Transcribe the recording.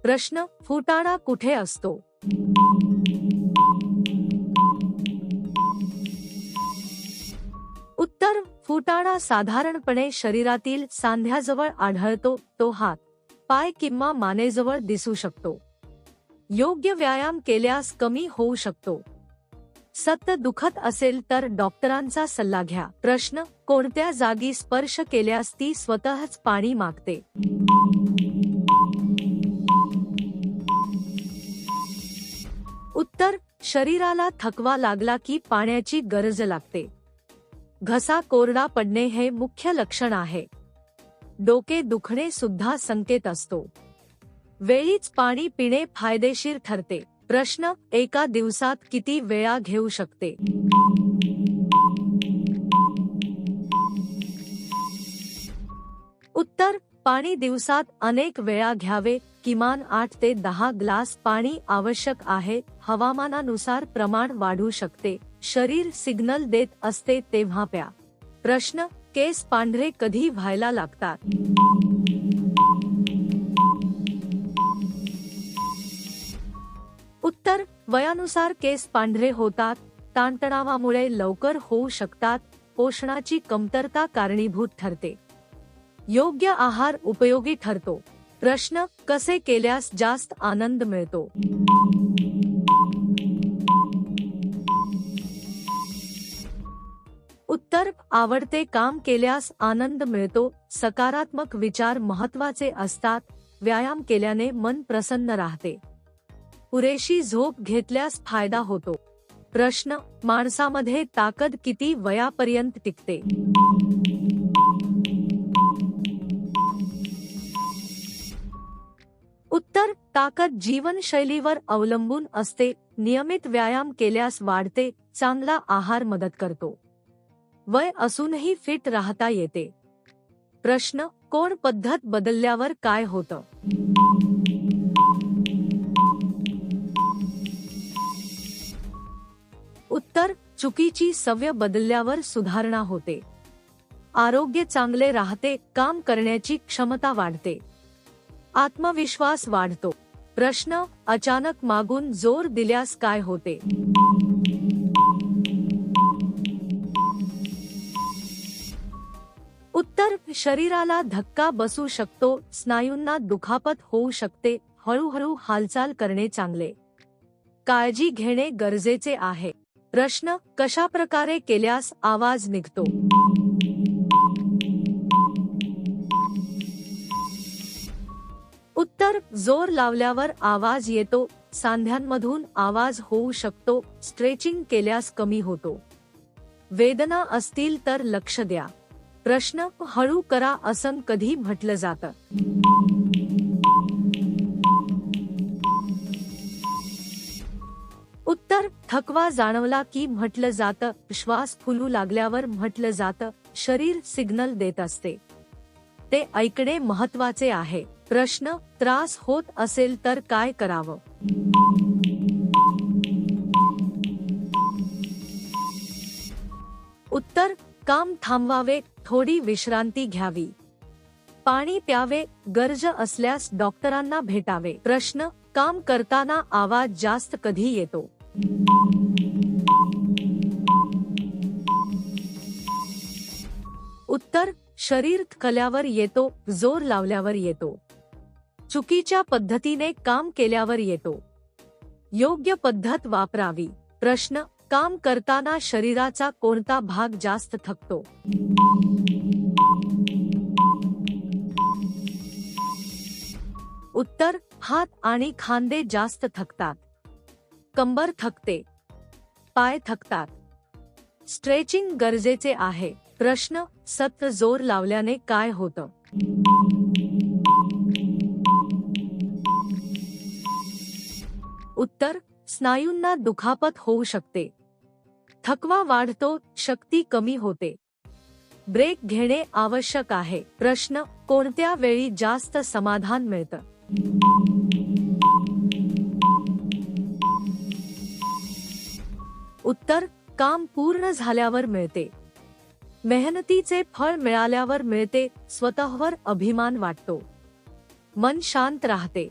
प्रश्न, फुटाणा कुठे असतो? उत्तर, फुटाणा साधारणपणे शरीरातील सांध्याजवळ आढळतो. तो हात, पाय किंवा मानेजवळ दिसू शकतो. योग्य व्यायाम केल्यास कमी होऊ शकतो. सतत दुखत असेल तर डॉक्टरांचा सल्ला घ्या. प्रश्न, कोणत्या जागी स्पर्श केल्यास ती स्वतःच पाणी मागते? उत्तर, शरीराला थकवा लागला की पाण्याची गरज लागते. घसा कोरडा पडणे हे मुख्य लक्षण आहे. डोके दुखणे सुद्धा संकेत असतो. वेळीच पाणी पिणे फायदेशीर ठरते. प्रश्न, एका दिवसात किती वेळा घेऊ शकते? उत्तर, पाणी दिवसात अनेक वेळा घ्यावे. किमान 8 ते 10 ग्लास पाणी आवश्यक आहे. हवामानानुसार प्रमाण वाढू शकते. शरीर सिग्नल देत असते तेव्हा प्या. प्रश्न, केस पांढरे कधी व्हायला लागतात? उत्तर, वयानुसार केस पांढरे होतात. ताणतणावामुळे लवकर होऊ शकतात. पोषणाची कमतरता कारणीभूत ठरते. योग्य आहार उपयोगी ठरतो. प्रश्न, कसे केल्यास जास्त आनंद मिळतो? उत्तर, आवडते काम केल्यास आनंद मिळतो. सकारात्मक विचार महत्त्वाचे असतात. व्यायाम केल्याने मन प्रसन्न राहते. पुरेशी झोप घेतल्यास फायदा होतो. प्रश्न, माणसामध्ये ताकद किती वयापर्यंत टिकते? उत्तर, ताकद जीवनशैलीवर अवलंबून असते. नियमित व्यायाम केल्यास वाढते. चांगला आहार मदत करतो. वय असूनही फिट राहता येते. प्रश्न, कोण पद्धत बदलल्यावर काय होतं? उत्तर, चुकीची सवय बदलल्यावर सुधारणा होते. आरोग्य चांगले राहते. काम करण्याची क्षमता वाढते. आत्मविश्वास वाढतो. प्रश्न, अचानक मागून जोर दिल्यास काय होते? उत्तर, शरीराला धक्का बसू शकतो. स्नायूंना दुखापत होऊ शकते. हळूहळू हालचाल करणे चांगले. काळजी घेणे गरजेचे आहे. प्रश्न, कशा प्रकारे केल्यास आवाज निघतो? उत्तर, जोर लावल्यावर आवाज येतो. सांध्यांमधून आवाज होऊ शकतो. स्ट्रेचिंग केल्यास कमी होतो. वेदना असतील तर लक्ष द्या. प्रश्न, हळू करा असं कधी म्हटलं जातं? उत्तर, थकवा जाणवला की म्हटलं जातं. श्वास फुलू लागल्यावर म्हटलं जातं. शरीर सिग्नल देत असते. ते ऐकणे महत्त्वाचे आहे. प्रश्न, त्रास होत असेल तर काय करावं? उत्तर, काम थांबवावे. थोडी विश्रांती घ्यावी. पाणी प्यावे. गरज असल्यास डॉक्टरांना भेटावे. प्रश्न, काम करताना आवाज जास्त कधी येतो? उत्तर, शरीर थकल्यावर येतो. जोर लावल्यावर येतो. चुकीच्या पद्धतीने काम केल्यावर येतो. योग्य पद्धत वापरावी. प्रश्न, काम करताना शरीराचा कोणता भाग जास्त थकतो? उत्तर, हात आणि खांदे जास्त थकतात. कंबर थकते. पाय थकतात. स्ट्रेचिंग गरजेचे आहे. प्रश्न, सतत जोर लावल्याने काय होतं? उत्तर, स्नायूंना दुखापत होऊ शकते. थकवा वाढतो. शक्ती कमी होते. ब्रेक घेणे आवश्यक आहे. प्रश्न, कोणत्या वेळी जास्त समाधान मिळतं? उत्तर, काम पूर्ण झाल्यावर मिळते. मेहनतीचे फळ मिळाल्यावर मिळते. स्वतःवर अभिमान वाटतो. मन शांत राहते.